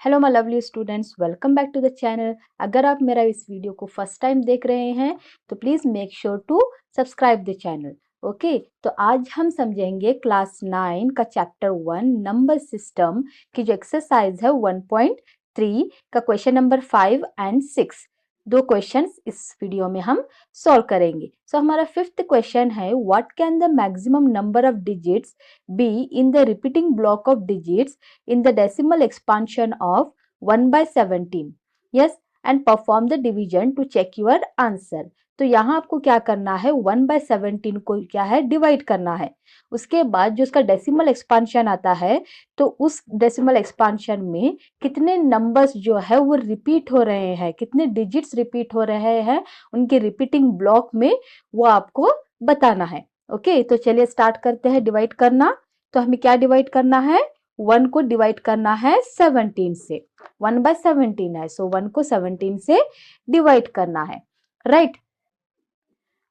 Hello my lovely students, welcome back to the channel. अगर आप मेरा इस वीडियो को फर्स्ट टाइम देख रहे हैं तो please make sure to subscribe the channel. Okay, तो आज हम समझेंगे क्लास 9 का चैप्टर 1 नंबर सिस्टम की जो एक्सरसाइज है 1.3 का क्वेश्चन नंबर 5 एंड 6। दो क्वेश्चंस इस वीडियो में हम सॉल्व करेंगे। सो हमारा फिफ्थ क्वेश्चन है, what can the maximum number of digits be in the repeating block of digits in the decimal expansion of 1 by 17. Yes, and perform the division to check your answer. तो यहाँ आपको क्या करना है, 1 by 17 को क्या है डिवाइड करना है। उसके बाद जो उसका डेसिमल एक्सपांशन आता है तो उस डेसिमल एक्सपांशन में कितने नंबर्स जो है वो रिपीट हो रहे हैं, कितने डिजिट्स रिपीट हो रहे हैं उनके रिपीटिंग ब्लॉक में, वो आपको बताना है। ओके, तो चलिए स्टार्ट करते हैं डिवाइड करना। तो हमें क्या डिवाइड करना है, 1 को डिवाइड करना है 17 से। 1 by 17 है, सो 1 को 17 से डिवाइड करना है। राइट,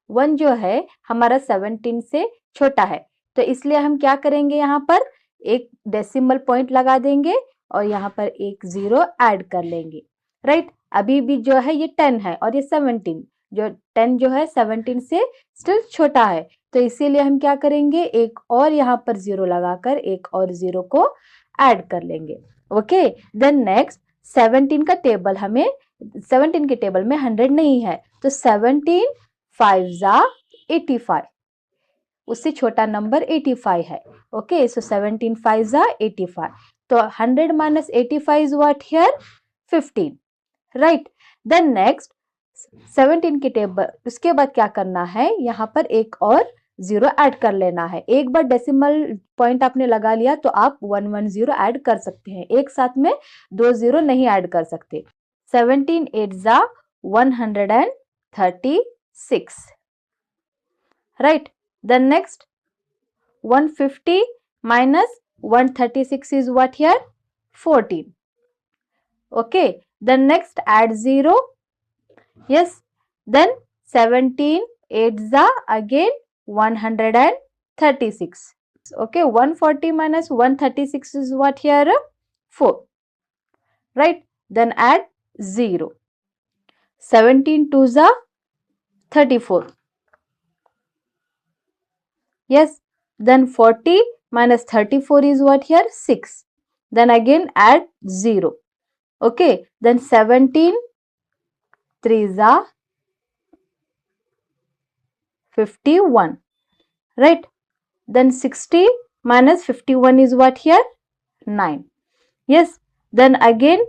1 जो है हमारा 17 से छोटा है, तो इसलिए हम क्या करेंगे, यहाँ पर एक डेसिमल पॉइंट लगा देंगे और यहाँ पर एक 0 ऐड कर लेंगे। राइट, अभी भी जो है ये 10 है और ये 17, जो 10 जो है 17 से स्टिल छोटा है, तो इसीलिए हम क्या करेंगे, एक और यहाँ पर 0 लगाकर एक और 0 को ऐड कर लेंगे। ओके, देन नेक्स्ट 17 का टेबल हमें, 17 के टेबल में 100 नहीं है, तो 17 5 जा 85, उससे छोटा नंबर 85 है। ओके, सो 17 5 जा 85, तो 100 minus 85 is what here 15. Right, then next 17 के टेबल, उसके बाद क्या करना है, यहाँ पर एक और 0 ऐड कर लेना है। एक बार डेसिमल पॉइंट आपने लगा लिया तो आप 110 ऐड कर सकते हैं, एक साथ में 2 0 नहीं ऐड कर सकते। 17 8 जा 136। Right, then next 150 minus 136 is what here 14. Okay, then next add 0. Yes, then 17 8 za again 136. Okay, 140 minus 136 is what here 4. Right, then add 0. 17 2 za 34. Yes, then 40 minus 34 is what here 6. Then again add 0. Okay, then 17 3 za 51. Right, then 60 minus 51 is what here 9. Yes, then again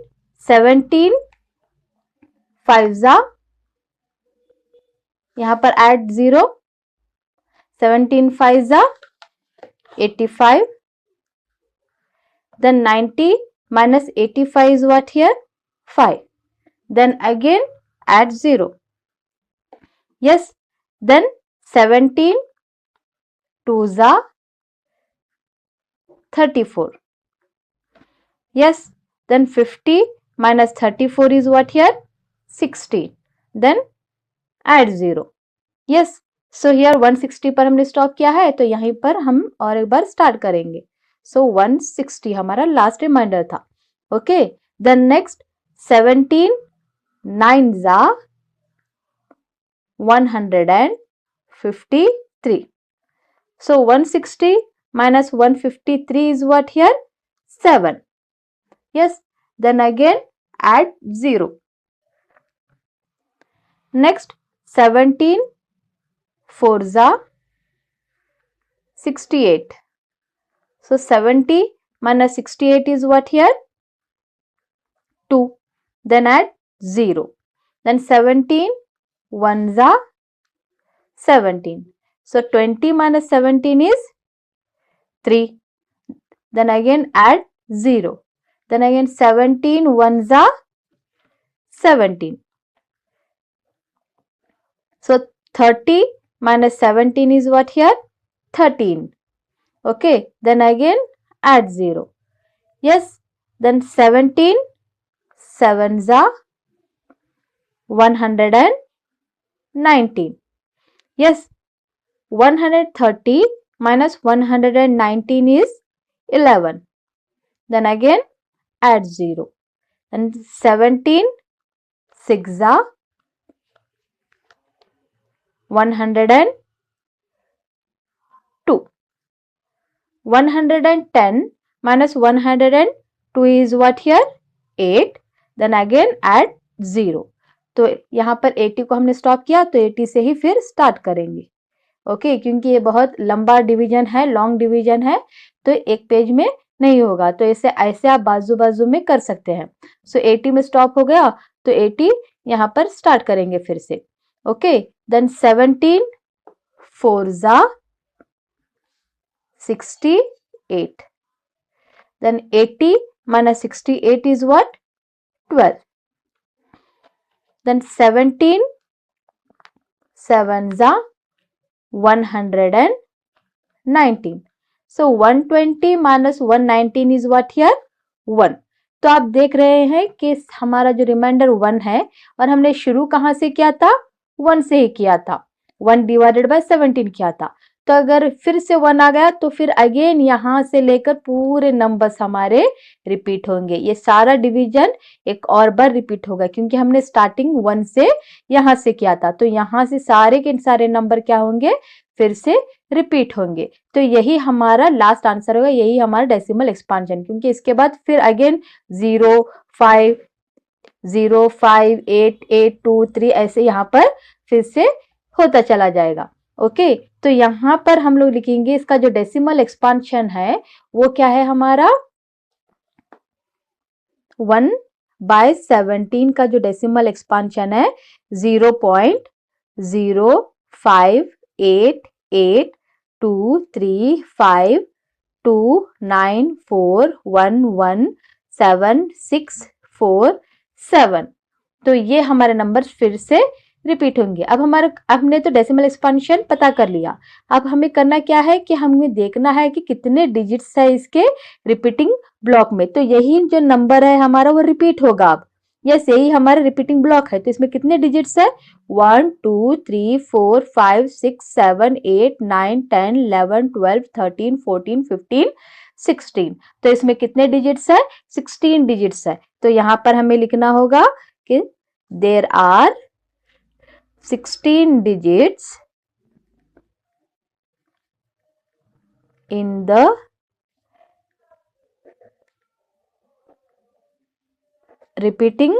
17 5 za, यहाँ पर add 0, 17 5 za 85. Then 90 minus 85 is what here 5. Then again add 0. Yes, then 17 2 za 34. Yes, then 50 minus 34 is what here 16. Then add 0. Yes, so here 160 पर हमने stop किया है, तो यहीं पर हम और एक बार स्टार्ट करेंगे। सो 160 हमारा लास्ट रिमाइंडर था। ओके, देन नेक्स्ट 17 9 जा 153. So 160 minus 153 is what here 7. Yes, then again add 0. Next 17 4 za 68. So 70 minus 68 is what here 2. Then add 0. Then 17 1 za 17. So 20 minus 17 is 3. Then again add 0. Then again 17 1 za 17. So 30 minus 17 is what here 13. Okay, then again add 0. Yes, then 17 7 za 119. Yes, 130 minus 119 is 11. Then again add 0. and 17 6 102. 110 minus 102 is what here? 8. Then again add 0. तो यहाँ पर 80 को हमने stop किया तो 80 से ही फिर start करेंगे। ओके, क्योंकि ये बहुत लंबा डिवीजन है, लॉन्ग डिवीजन है, तो एक पेज में नहीं होगा, तो इसे ऐसे आप बाजू बाजू में कर सकते हैं। सो 80 में स्टॉप हो गया तो 80 यहाँ पर स्टार्ट करेंगे फिर से। Okay, then 17 4 68. Then 80 minus 68 is what? 12. Then 17 7 119. So 120 minus 119 is what here? 1. तो आप देख रहे हैं कि हमारा जो रिमाइंडर 1 है और हमने शुरू कहाँ से किया था? 1 से ही किया था। 1 डिवाइडेड बाय 17 किया था। तो अगर फिर से 1 आ गया तो फिर अगेन यहाँ से लेकर पूरे नंबर्स हमारे रिपीट होंगे। ये सारा डिवीजन एक और बार रिपीट होगा क्योंकि हमने स्टार्टिंग 1 से यहाँ से किया था। तो यहाँ से सारे के सारे नंबर क्या होंगे? फिर से रिपीट होंगे। तो यही हमारा लास्ट आंसर होगा, यही हमारा डेसिमल एक्सपांशन, क्योंकि इसके बाद फिर अगेन 0 5 0 5 8 8 2 3 ऐसे यहाँ पर फिर से होता चला जाएगा। ओके, तो यहाँ पर हम लोग लिखेंगे इसका जो डेसिमल एक्सपांशन है वो क्या है हमारा? 1/17 का जो डेसिमल एक्सपांशन है 0.05882352941176447। तो ये हमारे नंबर फिर से रिपीट होंगे। अब हमने तो डेसिमल एक्सपांशन पता कर लिया। अब हमें करना क्या है कि हमें देखना है कि कितने डिजिट्स है इसके रिपीटिंग ब्लॉक में। तो यही जो नंबर है हमारा वो रिपीट होगा। अब यस, यही हमारा रिपीटिंग ब्लॉक है। तो इसमें कितने डिजिट्स है? 1 2 3 4 5 6 7 8 9 10 11 12 13 14 15 16। तो इसमें कितने डिजिट्स है? 16 डिजिट्स है। तो यहाँ पर हमें लिखना होगा कि there are 16 digits in the repeating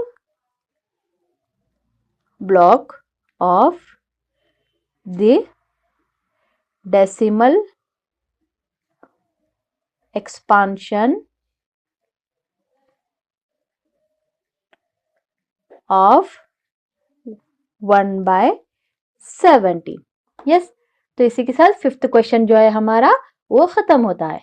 block of the decimal expansion of 1/17। Yes, तो इसी के साथ 5th क्वेश्चन जो है हमारा वो खत्म होता है।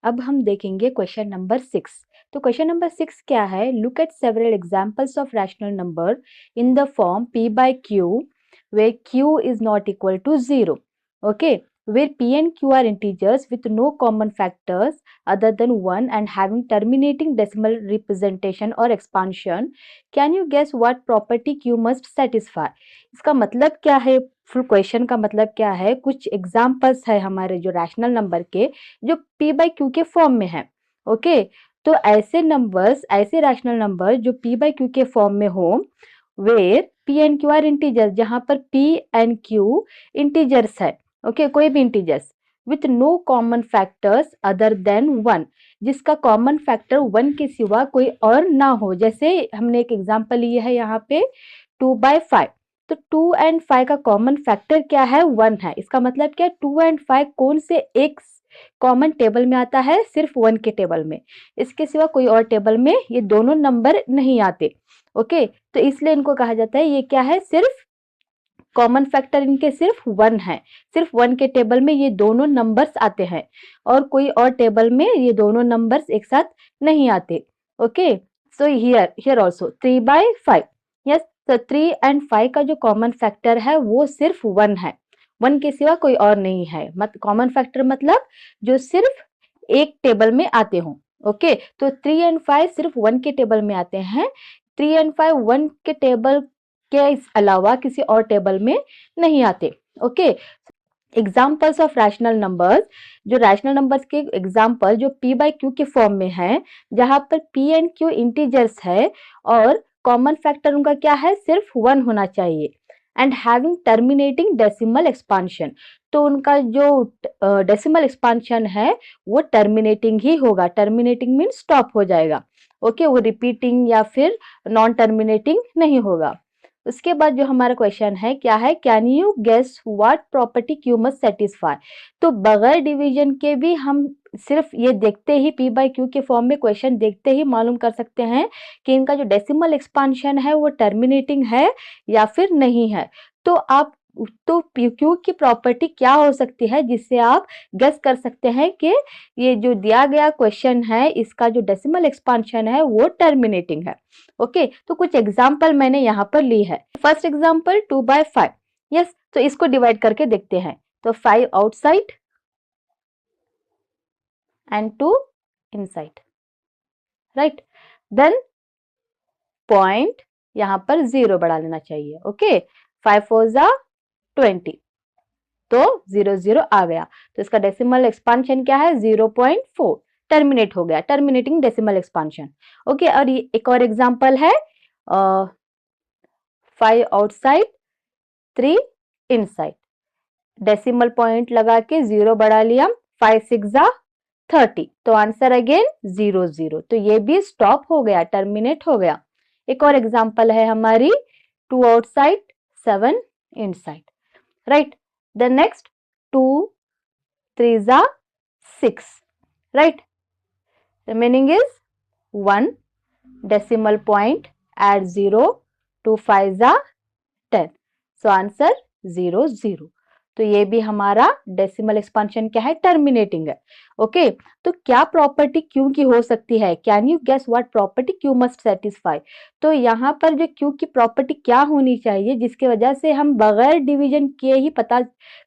अब हम देखेंगे क्वेश्चन नंबर 6। तो क्वेश्चन नंबर 6 क्या है? Look at several examples of rational number in the form p by q where q is not equal to 0. Okay, where p and q are integers with no common factors other than 1 and having terminating decimal representation or expansion. Can you guess what property q must satisfy? इसका मतलब क्या है? Full question का मतलब क्या है? कुछ examples है हमारे जो रैशनल नंबर के जो p by q के फॉर्म में है। ओके, तो ऐसे नंबर्स, ऐसे रैशनल नंबर जो p by q के फॉर्म में हो, where p and q are integers, जहां पर p and q इंटीजर्स है। ओके, कोई भी integers with no common factors other than 1, जिसका कॉमन फैक्टर 1 के सिवा कोई और ना हो। जैसे हमने एक एग्जांपल लिया है यहाँ पे 2/5, तो 2 and 5 का कॉमन फैक्टर क्या है? 1 है। इसका मतलब क्या? 2 and 5 कौन से एक कॉमन टेबल में आता है? सिर्फ 1 के टेबल में, इसके सिवा कोई और टेबल में ये दोनों नंबर नहीं आते। ओके, तो इसलिए इनको कहा जाता है ये क्या है? सिर्फ कॉमन फैक्टर इनके सिर्फ 1 है। सिर्फ 1 के टेबल में ये दोनों नंबर्स आते हैं और कोई और टेबल में ये दोनों नंबर्स एक साथ नहीं आते। Okay, so here also 3/5। Yes, तो 3 and 5 का जो कॉमन फैक्टर है वो सिर्फ 1 है। 1 के सिवा कोई और नहीं है। कॉमन फैक्टर मतलब जो सिर्फ एक टेबल में आते हों। ओके, तो 3 and 5 सिर्फ 1 के टेबल में आते हैं। 3 and 5 1 के टेबल के अलावा किसी और टेबल में नहीं आते। Okay, examples of rational numbers, जो रैशनल नंबर्स के एग्जाम्पल जो p बाई क्यू के फॉर्म में है, जहां पर p एंड q इंटीजर्स है और कॉमन फैक्टर उनका क्या है, सिर्फ 1 होना चाहिए, and having terminating decimal expansion, तो उनका जो डेसिमल एक्सपांशन है वो टर्मिनेटिंग ही होगा। टर्मिनेटिंग मीन स्टॉप हो जाएगा, ओके, वो रिपीटिंग या फिर नॉन टर्मिनेटिंग नहीं होगा। उसके बाद जो हमारा क्वेश्चन है क्या है, can you guess what property Q must satisfy, तो बगैर डिवीजन के भी हम सिर्फ ये देखते ही p बाई क्यू के फॉर्म में क्वेश्चन देखते ही मालूम कर सकते हैं कि इनका जो डेसिमल एक्सपांशन है वो टर्मिनेटिंग है या फिर नहीं है। तो आप तो क्यू की प्रॉपर्टी क्या हो सकती है जिससे आप गेस कर सकते हैं कि ये जो दिया गया क्वेश्चन है इसका जो डेसिमल एक्सपांशन है वो टर्मिनेटिंग है। ओके, तो कुछ एग्जाम्पल मैंने यहाँ पर ली है। फर्स्ट एग्जाम्पल 2 बाय 5, यस, तो इसको डिवाइड करके देखते हैं। तो 5 outside and 2 inside, right. Then point यहाँ पर 0 बढ़ा लेना चाहिए, ओके। 5 4 जा 20, तो 0 0 आ गया, तो इसका डेसिमल एक्सपांशन क्या है, 0.4, टर्मिनेट हो गया, टर्मिनेटिंग डेसिमल एक्सपांशन, ओके। और ये एक और एग्जांपल है 5 आउटसाइड 3 इनसाइड, डेसिमल पॉइंट लगा के 0 बढ़ा लिया, 5 6 जा 30, तो आंसर अगेन 0 0, तो ये भी स्टॉप हो गया, टर्मिनेट हो गया। एक और एग्जांपल है हमारी 2 outside 7 inside, right. The next 2 3 जा 6, right, remaining is 1, decimal point add 0, 2 5 जा 10, so answer 0 0, तो ये भी हमारा डेसिमल एक्सपांशन क्या है, टर्मिनेटिंग है, ओके। तो क्या प्रॉपर्टी क्यू की हो सकती है, can you guess what property Q must satisfy, तो यहाँ पर जो क्यू की प्रॉपर्टी क्या होनी चाहिए जिसकी वजह से हम बगैर डिवीजन किए ही पता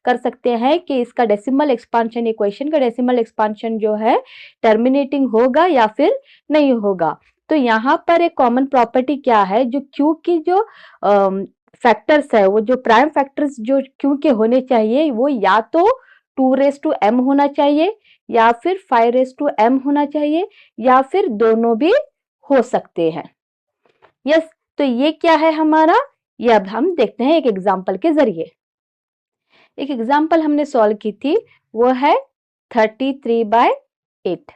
कर सकते हैं कि इसका डेसिमल एक्सपांशन, इक्वेशन का डेसिमल एक्सपांशन जो है टर्मिनेटिंग होगा या फिर नहीं होगा। तो यहाँ पर एक कॉमन प्रॉपर्टी क्या है, जो क्यू की जो फैक्टर्स है, वो जो प्राइम फैक्टर्स जो क्यू के होने चाहिए वो या तो 2m होना चाहिए या फिर 5m होना चाहिए या फिर दोनों भी हो सकते हैं, यस। तो ये क्या है हमारा, ये अब हम देखते हैं एक एग्जांपल के जरिए। एक एग्जांपल हमने सॉल्व की थी, वो है 33 बाय 8,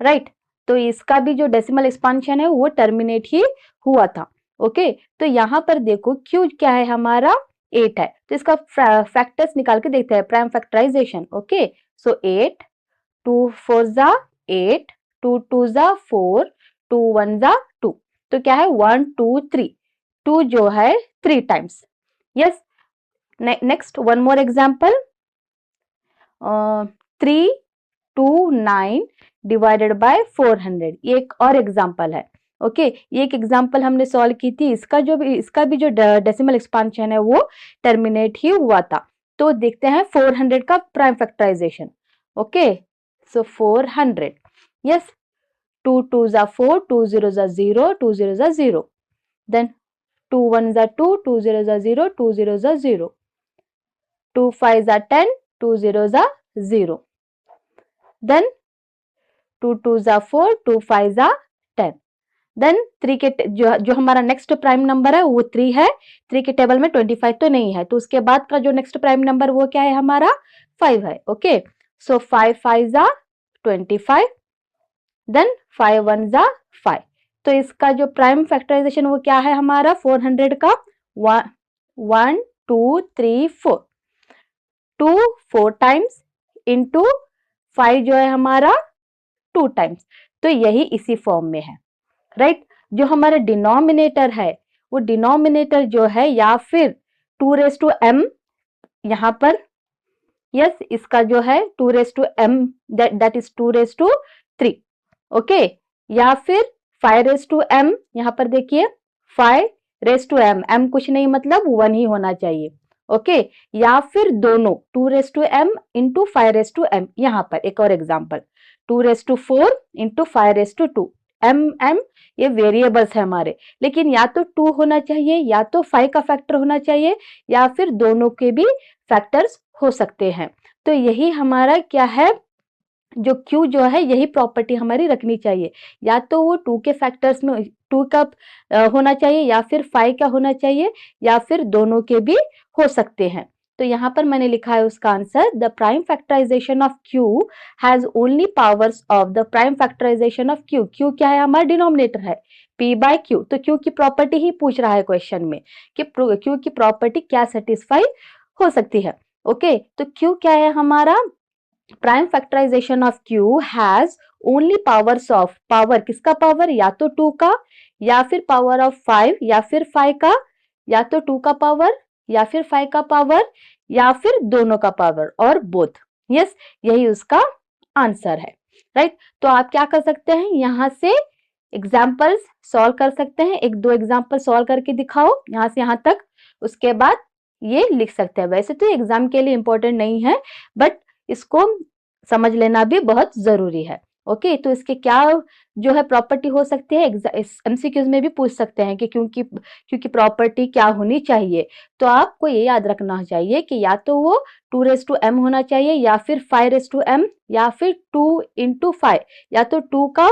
राइट। तो इसका भी जो डेसिमल एक्सपांशन है वो टर्मिनेट ही हुआ था, ओके। तो यहाँ पर देखो क्यू क्या है हमारा, 8 है, तो इसका फैक्टर्स निकाल के देखते हैं, प्राइम फैक्टराइजेशन, ओके। सो 8 2 4 जा 8, 2 2 जा 4, 2 1 जा 2, तो क्या है 1 2 3, 2 जो है 3 times, yes. Next one more example 3 2 9 divided by 400, ये एक और एग्जाम्पल है, ओके। ये एक एग्जाम्पल हमने सॉल्व की थी, इसका भी जो डेसिमल एक्सपांशन है वो टर्मिनेट ही हुआ था। तो देखते हैं 400 का प्राइम फैक्टराइजेशन, ओके। सो 400, यस, 2 2 जा 4, 2 0 जा 0, 2 0 जा 0, देन 2 1 जा 2, 2 0 जा 0, 2 0 जा 0, 2 5 जा 10, 2 0 जा 0, देन 2 2 जा 4, 2 5 जा 10, देन 3 के जो हमारा नेक्स्ट प्राइम नंबर है वो 3 है, 3 के टेबल में 25 तो नहीं है, तो उसके बाद का जो नेक्स्ट प्राइम नंबर वो क्या है हमारा 5 है, ओके। सो 5 5 जा 25, देन 5 1 जा 5, तो इसका जो प्राइम फैक्टराइजेशन वो क्या है हमारा 400 का 1 2 3 4, 2 4 टाइम्स इंटू 5 जो है हमारा 2 टाइम्स, तो यही इसी फॉर्म में है, राइट। जो हमारा डिनोमिनेटर है वो डिनोमिनेटर जो है या फिर 2m यहाँ पर, यस, इसका जो है 2m दैट इज 2 3, ओके, या फिर 5m, यहाँ पर देखिए 5m, m कुछ नहीं मतलब 1 ही होना चाहिए, ओके, या फिर दोनों 2m इंटू 5m, यहाँ पर एक और एग्जाम्पल 2 4 इंटू 5 m ये वेरिएबल्स है हमारे, लेकिन या तो 2 होना चाहिए या तो 5 का फैक्टर होना चाहिए या फिर दोनों के भी फैक्टर्स हो सकते हैं। तो यही हमारा क्या है, जो Q जो है यही प्रॉपर्टी हमारी रखनी चाहिए, या तो वो 2 के फैक्टर्स में 2 का होना चाहिए, या फिर 5 का होना चाहिए, या फिर दोनों के भी हो सकते हैं। तो यहाँ पर मैंने लिखा है उसका answer, the prime factorization of Q has only powers of the prime factorization of Q। Q क्या है, हमारा डिनोमिनेटर है P बाय Q, तो Q की प्रॉपर्टी ही पूछ रहा है क्वेश्चन में कि Q की प्रॉपर्टी क्या सेटिस्फाई हो सकती है। ओके, तो Q क्या है हमारा, prime factorization of Q has only powers of, power किसका पावर, या तो 2 का, या फिर पावर ऑफ 5, या फिर 5 का, या तो 2 का पावर, या फिर 5 का पावर, या फिर दोनों का पावर, और बोथ। यस, यही उसका आंसर है। राइट, तो आप क्या कर सकते हैं, यहां से एग्जाम्पल्स सॉल्व कर सकते हैं, एक दो एग्जाम्पल सॉल्व करके दिखाओ यहां से यहां तक, उसके बाद ये लिख सकते हैं। वैसे तो एग्जाम के लिए इंपॉर्टेंट नहीं है, बट इसको समझ लेना भी बहुत जरूरी है। ओके, तो इसके क्या जो है प्रॉपर्टी हो सकती है, एमसीक्यूज में भी पूछ सकते हैं कि क्योंकि प्रॉपर्टी क्या होनी चाहिए। तो आपको ये याद रखना चाहिए कि या तो वो 2m होना चाहिए, या फिर 5m, या फिर 2 × 5, या तो 2 का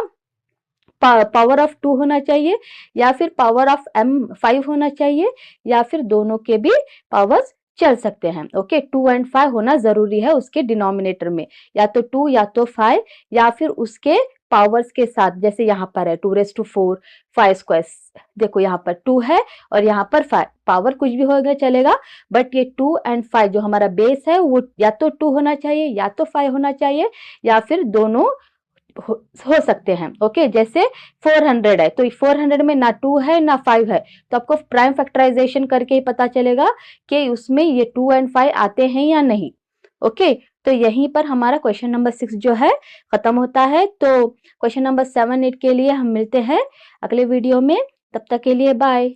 पावर ऑफ 2 होना चाहिए, या फिर पावर ऑफ m5 होना चाहिए, या फिर दोनों के भी पावर्स चल सकते हैं। ओके, 2 और 5 होना जरूरी है उसके डिनोमिनेटर में, या तो 2 या तो 5, या फिर उसके पावर्स के साथ, जैसे यहाँ पर है 2⁴ 5²। देखो यहाँ पर 2 है और यहाँ पर 5, पावर कुछ भी होगा चलेगा, बट ये 2 और 5 जो हमारा बेस है वो या तो 2 होना चाहिए, या तो 5 होना चाहिए, या फिर दोनों हो सकते हैं। ओके, जैसे 400 है, तो 400 में ना 2 है ना 5 है, तो आपको प्राइम फैक्टराइजेशन करके ही पता चलेगा कि उसमें ये 2 और 5 आते हैं या नहीं। ओके, तो यहीं पर हमारा क्वेश्चन नंबर 6 जो है खत्म होता है। तो क्वेश्चन नंबर 7, 8 के लिए हम मिलते हैं अगले वीडियो में, तब तक के लिए बाय।